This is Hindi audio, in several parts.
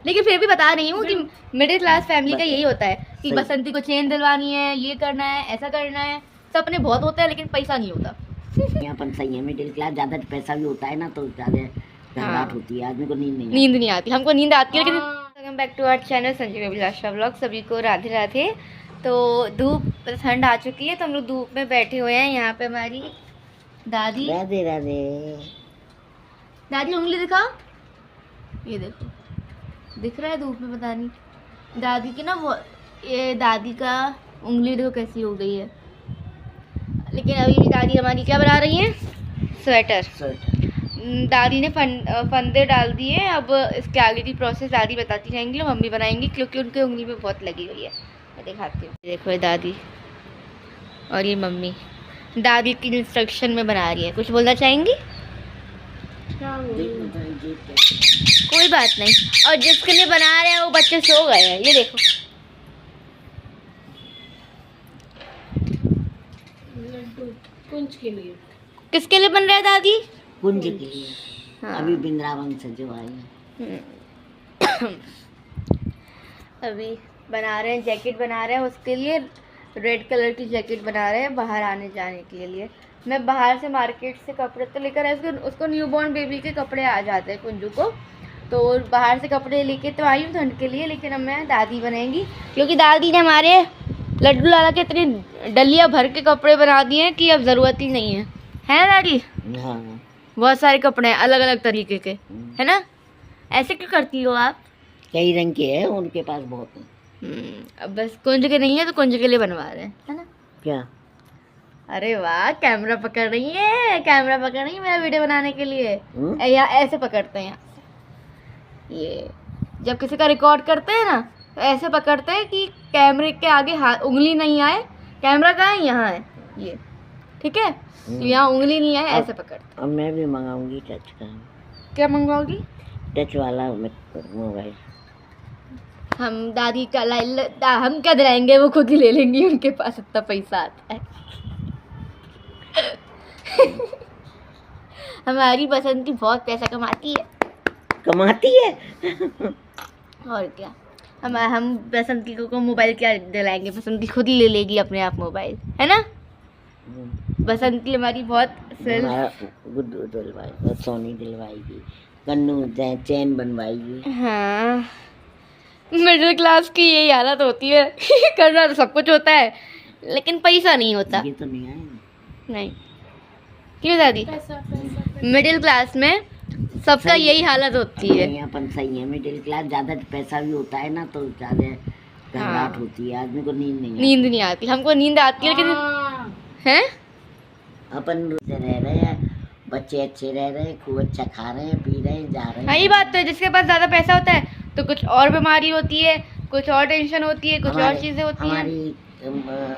लेकिन फिर भी बता रही हूँ कि मिडिल क्लास फैमिली का यही होता है कि सही। बसंती को चेन दिलवानी है, ये करना है, ऐसा करना है। सपने बहुत होते हैं लेकिन पैसा नहीं होता। अपन सही है, मिडिल क्लास, ज्यादा पैसा भी होता है ना तो ज्यादा घबराहट होती है, आदमी को नींद नहीं आती। हमको नींद आती है लेकिन welcome back to our channel Sanjeev Abhilasha vlog. सभी को राधे राधे। तो धूप ठंड आ चुकी है तो हम लोग धूप में बैठे हुए हैं। यहाँ पे हमारी दादी, राधे राधे। दादी उंगली दिखा, ये देखो दिख रहा है धूप में, पता नहीं दादी की ना वो, ये दादी का उंगली देखो कैसी हो गई है। लेकिन अभी भी दादी हमारी क्या बना रही है, स्वेटर। दादी ने फंदे डाल दिए। अब इसके आगे की प्रोसेस दादी बताती जाएंगी, मम्मी बनाएंगी क्योंकि उनके उंगली में बहुत लगी हुई है। मैं दिखाती हूँ, देखो ये दादी और ये मम्मी दादी की इंस्ट्रक्शन में बना रही है। कुछ बोलना चाहेंगी? कोई बात नहीं। और जिसके लिए बना रहे हैं वो बच्चे सो गए हैं, ये देखो। कुंज के लिए। किसके लिए बन रहा है दादी? कुंज के लिए। हाँ। अभी वृंदावन से जो आए हैं। अभी बना रहे हैं, जैकेट बना रहे हैं उसके लिए। रेड कलर की जैकेट बना रहे हैं बाहर आने जाने के लिए। मैं बाहर से मार्केट से कपड़े तो लेकर आए, उसको न्यूबॉर्न बेबी के कपड़े आ जाते हैं कुंजू को, तो बाहर से कपड़े लेके तो आई हूँ ठंड के लिए। लेकिन अब मैं दादी बनाएंगी क्योंकि दादी ने हमारे लड्डू लाला के इतनी डलिया भर के कपड़े बना दिए हैं कि अब ज़रूरत ही नहीं है ना दादी? हाँ। बहुत सारे कपड़े हैं अलग अलग तरीके के, है ना? ऐसे क्यों करती हो आप? कई रंग के हैं उनके पास, बहुत हैं। अब बस कुंज के नहीं है तो कुंज के लिए बनवा रहे हैं, है ना? क्या? अरे वाह, कैमरा पकड़ रही है, कैमरा पकड़ रही है मेरा वीडियो बनाने के लिए। यहाँ ऐसे पकड़ते हैं, यहाँ से। ये जब किसी का रिकॉर्ड करते हैं ना तो ऐसे पकड़ते हैं कि कैमरे के आगे हाथ उंगली नहीं आए। कैमरा कहाँ है? यहाँ है ये, ठीक है? तो यहाँ उंगली नहीं आए, ऐसे पकड़ते। अब मैं भी मंगाऊंगी टच का। क्या मंगवाओगी? टच वाला मोबाइल। हम दादी का हम क्या दिलाएंगे, वो खुद ही ले लेंगी, उनके पास इतना पैसा आता है। हमारी बसंती बहुत पैसा कमाती है। और क्या, हम बसंती को मोबाइल क्या दिलाएंगे, बसंती खुद ही ले लेगी अपने आप मोबाइल, है ना? बसंती हमारी बहुत गुड्डू दिलवाएगी, सोनी दिलवाएगी, कन्नू चैन बनवाएगी। हाँ, मिडिल क्लास की यही हालत होती है। करना तो सब कुछ होता है लेकिन पैसा नहीं होता। ये तो नहीं आए नहीं, क्यों दादी? मिडिल क्लास में सबका यही हालत होती है। अपन सही है, मिडिल क्लास, ज्यादा पैसा भी होता है ना तो ज्यादा घबराहट होती है, आदमी को नींद नहीं आती। हमको नींद आती है लेकिन हैं? अपन रह रहे हैं, बच्चे अच्छे रह रहे हैं, खूब अच्छा खा रहे हैं, पी रहे हैं, जा रहे हैं। हाँ, ये बात तो है। जिसके पास ज्यादा पैसा होता है तो कुछ और बीमारी होती है, कुछ और टेंशन होती है, कुछ और चीजें होती हैं। हमारी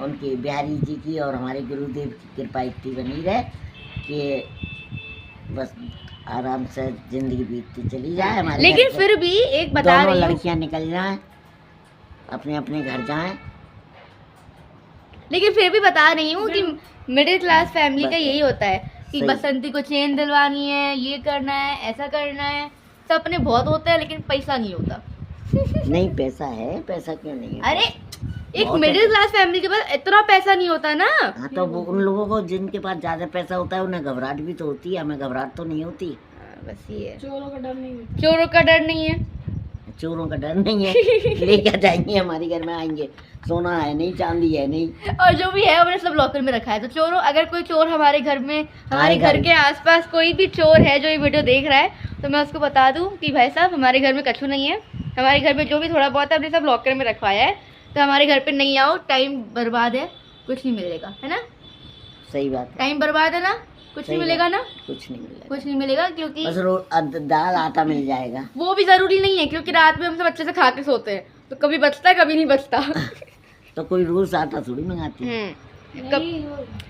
उनकी बिहारी जी की और हमारे गुरुदेव की कृपा इतनी बनी रहे कि बस आराम से जिंदगी बीतती चली जाए हमारी। लेकिन फिर भी एक बता रही हूँ, लड़कियां निकल जाएं, अपने अपने घर जाएं। लेकिन फिर भी बता रही हूँ कि मिडिल क्लास फैमिली का यही होता है कि बसंती को चेन दिलवानी है, ये करना है, ऐसा करना है। सपने बहुत होते हैं लेकिन पैसा नहीं होता। नहीं, पैसा है, पैसा क्यों नहीं है? अरे एक मिडिल क्लास फैमिली के पास इतना पैसा नहीं होता ना। हाँ, तो वो उन लोगों को जिनके पास ज्यादा पैसा होता है उन्हें घबराहट भी तो होती है, हमें घबराहट तो नहीं होती। बस ये चोरों का डर नहीं है। चोरों का डर नहीं है। चोरों का डर नहीं है। लेकर जाएंगे, हमारे घर में आएंगे, सोना है नहीं, चांदी है नहीं, और जो भी है हमने सब लॉकर में रखा है। तो चोरों, अगर कोई चोर हमारे घर में, हमारे घर के आसपास कोई भी चोर है जो ये वीडियो देख रहा है तो मैं उसको बता दूं कि भाई साहब हमारे घर में कछु नहीं है। हमारे घर में जो भी थोड़ा बहुत है हमने सब लॉकर में रखवाया है। तो हमारे घर पे नहीं आओ, टाइम बर्बाद है, कुछ नहीं मिलेगा, है ना? सही बात है। टाइम बर्बाद है ना, कुछ नहीं मिलेगा ना, कुछ नहीं मिलेगा, कुछ नहीं मिलेगा। क्योंकि बस दाल आटा मिल जाएगा। वो भी जरूरी नहीं है क्योंकि रात में हम सब अच्छे से खा के सोते हैं, तो कभी बचता है कभी नहीं बचता। तो कोई रोज आटा थोड़ी मंगाती है।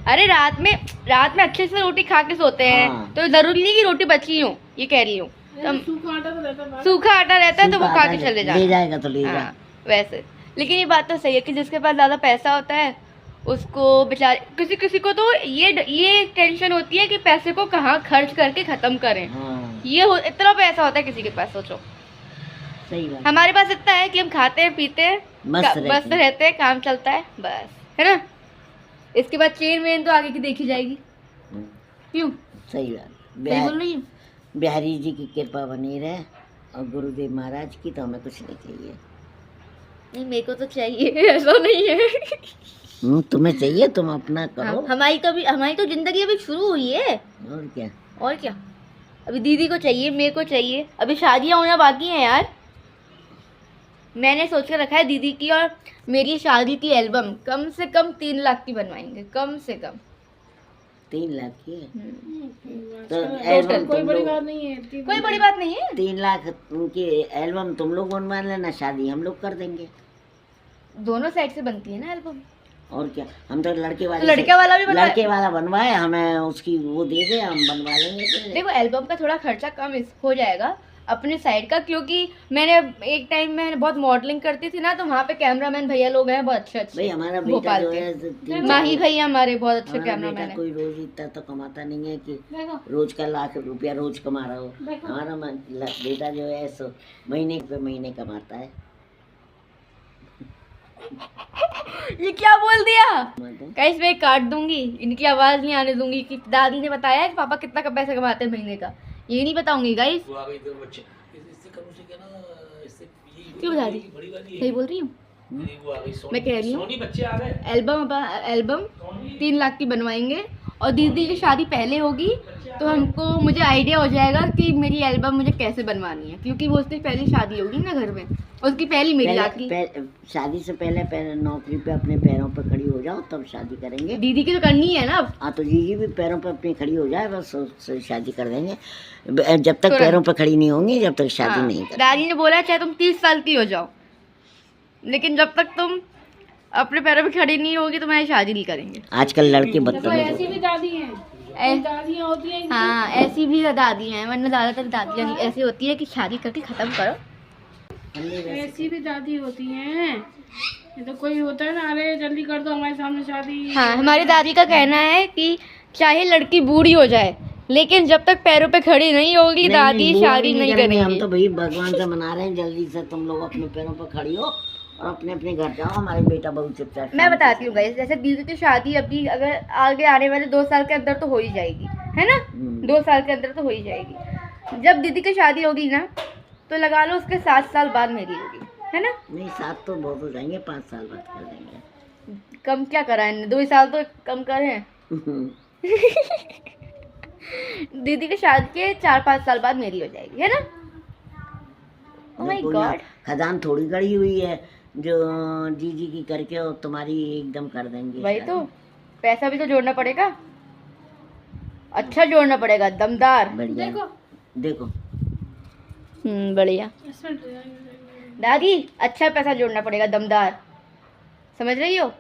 अरे रात में अच्छे से रोटी खा के सोते हैं। हाँ। तो जरूरी नहीं कि रोटी बची हो, ये कह रही हूँ। सूखा आटा तो रहता है, सूखा आटा रहता है तो वो खा के चले ले जाएगा तो ले हाँ, जा। वैसे। लेकिन ये बात तो सही है कि जिसके पास ज्यादा पैसा होता है उसको बेचारे, किसी किसी को तो ये टेंशन होती है कि पैसे को कहाँ खर्च करके खत्म करें। हाँ। इतना पैसा होता है किसी के पास, सोचो। सही बात। हमारे पास इतना है कि हम खाते हैं पीते हैं मस्त मस्त रहते हैं, काम चलता है बस, है ना। इसके बाद चेन वेन तो आगे की देखी जाएगी। क्यों? सही बात। सही बोल रही हूँ। बिहारी जी की कृपा बनी रहे और गुरुदेव महाराज की, तो हमें कुछ नहीं चाहिए। नहीं मेरे को तो चाहिए, ऐसा नहीं है। तुम्हें चाहिए, तुम अपना करो। हमारी तो जिंदगी अभी शुरू हुई है। और क्या। और क्या, अभी दीदी को चाहिए, मेरे को चाहिए, अभी शादियां होना बाकी हैं यार। मैंने सोच कर रखा है दीदी की और मेरी शादी की एल्बम कम से कम 3 लाख की बनवाएंगे, कम से कम। 3 लाख की है तो टोटल एल्बम कोई तुम बड़ी लोग, बात नहीं है। कोई बड़ी बात नहीं है। 3 लाख की एल्बम तुम लोग बनवा लेना, शादी हम लोग कर देंगे। दोनों साइड से बनती है ना एल्बम। और क्या, हम तो लड़के वाले लड़के वाला भी बनवाए। लड़के वाला बनवाए, हमें उसकी वो दे दे, हम बनवा लेंगे फिर। देखो एल्बम का थोड़ा खर्चा कम हो जाएगा अपने साइड का, क्योंकि मैंने एक टाइम में बहुत मॉडलिंग करती थी ना, तो वहाँ पे कैमरामैन भैया लोग हैं बहुत अच्छे भाई अच्छे। हमारा बेटा भोपाल जो के है माही भैया हमारे बहुत अच्छे हमारा कैमरामैन बेटा है। कोई रोज इतना तो कमाता नहीं है कि देखो रोज का ₹1,00,000 रोज कमा रहा हो। देखो। हमारा बेटा जो है सो महीने पे महीने कमाता है। ये क्या बोल दिया? मतलब गाइस मैं काट दूंगी, इनकी आवाज नहीं आने दूंगी कि दादी ने बताया है कि पापा कितना का पैसा कमाते हैं महीने का, ये नहीं बताऊंगी गाइस। क्यों बता दी? सही बोल रही हूँ मैं, कह रही हूँ एल्बम 3 लाख की बनवाएंगे और दीदी की शादी पहले होगी तो मुझे आइडिया हो जाएगा कि मेरी एल्बम मुझे कैसे बनवानी है, क्योंकि वो उसकी पहली शादी होगी ना घर में, उसकी पहली मेरी आती। शादी से पहले नौकरी पे अपने पैरों पे खड़ी हो जाओ, तब शादी करेंगे। दीदी की तो करनी है ना अब। हाँ तो जीजी भी पैरों पे अपनी खड़ी हो जाए, बस उससे शादी कर देंगे। जब तक पैरों पे खड़ी नहीं होंगी जब तक शादी नहीं करेंगे। दादी ने बोला चाहे तुम 30 साल की हो जाओ, लेकिन जब तक तुम अपने पैरों पे खड़ी नहीं होगी तो मैं शादी नहीं करेंगे। आजकल लड़के देखो बदतमीज ऐसी भी दादी हैं, दादियाँ होती हैं। हाँ ऐसी भी दादी हैं, वरना ज़्यादातर दादियाँ ऐसी होती है कि शादी करके ख़त्म करो। ऐसी भी दादी होती हैं। ये तो कोई होता है ना, अरे जल्दी कर दो हमारे सामने शादी। हाँ हमारी दादी का कहना है कि चाहे लड़की बूढ़ी हो जाए लेकिन जब तक पैरों पे खड़ी नहीं होगी दादी शादी नहीं करेंगी। हम तो भाई भगवान से मना रहे हैं, जल्दी से तुम लोग अपने पैरों पर खड़ी हो और अपने अपने घर जाओ। हमारे बेटा बहुत चुपचाप। मैं बताती हूँ गाइस, जैसे दीदी की शादी अभी अगर आगे आने वाले 2 साल के अंदर तो हो ही जाएगी, है ना। 2 साल के अंदर तो हो ही जाएगी। जब दीदी की शादी होगी ना तो लगा लो उसके 7 साल बाद मेरी होगी, है ना। नहीं 7 तो बहुत हो जाएंगे, 5 साल बाद कर देंगे। कम क्या करा है, 2 साल तो कम करे। दीदी की शादी के 4-5 साल बाद मेरी हो जाएगी, है ना। ओह माय गॉड, खदान थोड़ी गड़ी हुई है जो जीजी की करके और तुम्हारी एकदम कर देंगे। वही तो, पैसा भी तो जोड़ना पड़ेगा, अच्छा जोड़ना पड़ेगा, दमदार। बढ़िया। देखो देखो बढ़िया दादी, अच्छा पैसा जोड़ना पड़ेगा, दमदार, समझ रही हो।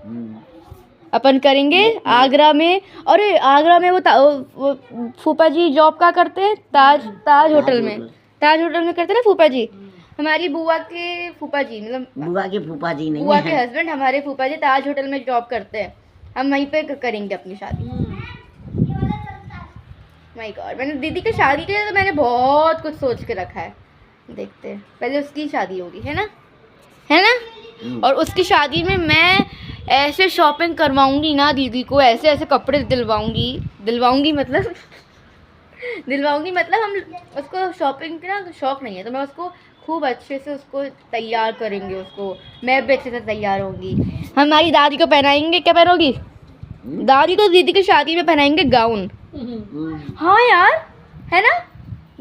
अपन करेंगे आगरा में। अरे आगरा में वो फूफा जी जॉब का करते हैं, ताज होटल में। ताज होटल में करते हैं ना फूफा जी, हमारी बुआ के फूफा जी, मतलब बुआ के फूफा जी नहीं बुआ है। के हस्बैंड हमारे फूफा जी ताज होटल में जॉब करते हैं। हम वहीं पे करेंगे अपनी शादी। माय गॉड, मैंने दीदी की शादी के लिए तो मैंने बहुत कुछ सोच के रखा है। देखते हैं, पहले उसकी शादी होगी, है ना, है ना। और उसकी शादी में मैं ऐसे शॉपिंग करवाऊंगी ना दीदी को, ऐसे ऐसे कपड़े दिलवाऊंगी मतलब दिलवाऊंगी मतलब हम उसको शॉपिंग का ना शौक नहीं है, तो मैं उसको खूब अच्छे से उसको तैयार करेंगे, उसको मैं भी अच्छे से तैयार होंगी। हमारी दादी को पहनाएंगे, क्या पहनोगी दादी को दीदी की शादी में पहनाएंगे गाउन। हाँ यार, है ना,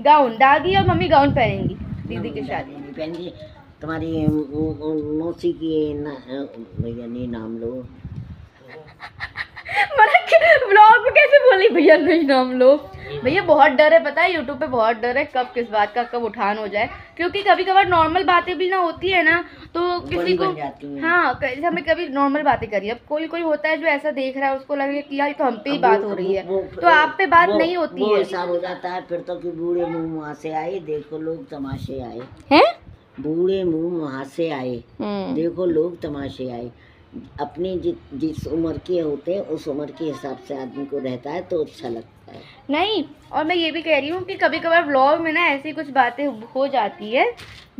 गाउन, दादी और मम्मी गाउन पहनेंगी दीदी की शादी में। पहनिए। तुम्हारी मौसी की भैया नहीं नाम लो। ब्लॉग में कैसे बोली भैया नहीं नाम लो। भैया बहुत डर है, पता है यूट्यूब पे बहुत डर है, कब किस बात का कब उठान हो जाए, क्योंकि कभी कभार नॉर्मल बातें भी ना होती है ना तो किसी को, हाँ हमें कभी नॉर्मल बातें करी, अब कोई कोई होता है जो ऐसा देख रहा है उसको लगे कि यार तो हम पे ही बात हो रही है, तो आप पे बात नहीं होती है। वो हिसाब हो जाता है फिर तो कि बूढ़े मुंह वहाँ से आए, देखो लोग तमाशे आए हैं, बूढ़े मुंह वहाँ से आए, देखो लोग तमाशे आए। अपनी जिस उम्र के होते हैं उस उम्र के हिसाब से आदमी को रहता है तो अच्छा लगता है। नहीं, और मैं ये भी कह रही हूँ कि कभी कभार व्लॉग में ना ऐसी कुछ बातें हो जाती है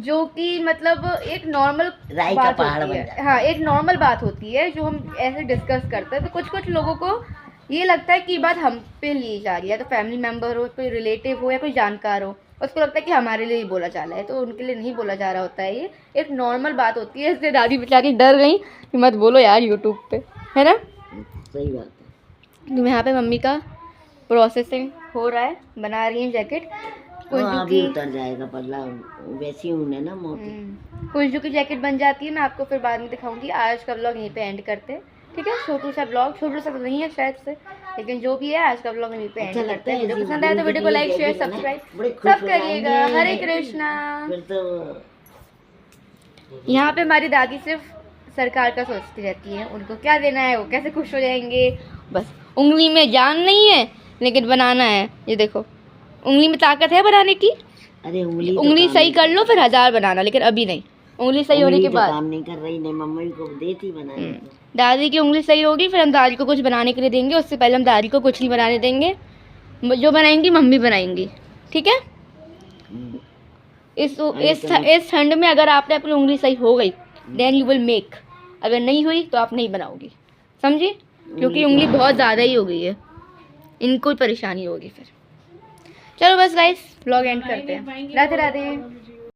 जो कि मतलब एक नॉर्मल राई का बात पहाड़ होती बन है। जाता हाँ, एक नॉर्मल बात होती है जो हम ऐसे डिस्कस करते हैं, तो कुछ कुछ लोगों को ये लगता है कि ये बात हम पे ली जा रही है, तो फैमिली मेम्बर हो, कोई रिलेटिव हो या कोई जानकार हो, उसको लगता है कि हमारे लिए ही बोला जा रहा है, तो उनके लिए नहीं बोला जा रहा होता है। ये एक नॉर्मल बात होती है, इसलिए दादी बेचारी डर गई कि मत बोलो यार यूट्यूब पे, है ना। सही बात है। तो यहाँ पे मम्मी का प्रोसेसिंग हो रहा है, बना रही हैं जैकेट। कुंजू अभी की उतर जाएगा पतला, वैसी ऊन है ना मोटी। कुंजू की जैकेट बन जाती है, मैं आपको फिर बाद में दिखाऊंगी। आज का ब्लॉग यहीं पे एंड करते हैं, ठीक है। छोटू सा ब्लॉग, छोटू सा तो नहीं है शायद से, लेकिन जो भी है आज का ब्लॉग यहीं पे एंड अच्छा करते लगता हैं। है वीडियो ऐसी पसंद आया तो वीडियो को लाइक शेयर जैकेट बनाए, बड़े सब्सक्राइब खुश सब हो करिएगा। जाएंगे। हरे कृष्णा। फिर तो यहाँ पे हमारी दादी सिर्फ सरकार का सोचती रहती है, उनको क्या देना है, वो कैसे खुश हो जाएंगे, बस उंगली में जान नहीं है लेकिन बनाना है। ये देखो, उंगली में ताकत है बनाने की। अरे उंगली उंगली सही कर लो फिर 1000 बनाना, लेकिन अभी नहीं, उंगली सही होने के बाद। काम नहीं कर रही, नहीं मम्मी को देती बनाने को। दादी की उंगली सही होगी फिर हम दादी को कुछ बनाने के लिए देंगे, उससे पहले हम दादी को कुछ नहीं बनाने देंगे। जो बनाएंगी मम्मी बनाएंगी, ठीक है। इस ठंड में अगर आपने अपनी उंगली सही हो गई देन यू विल मेक, अगर नहीं हुई तो आप नहीं बनाओगी, समझी, क्योंकि उंगली बहुत ज़्यादा ही हो गई है, इनको परेशानी होगी फिर। चलो बस गाइस, व्लॉग एंड करते हैं। राधे राधे।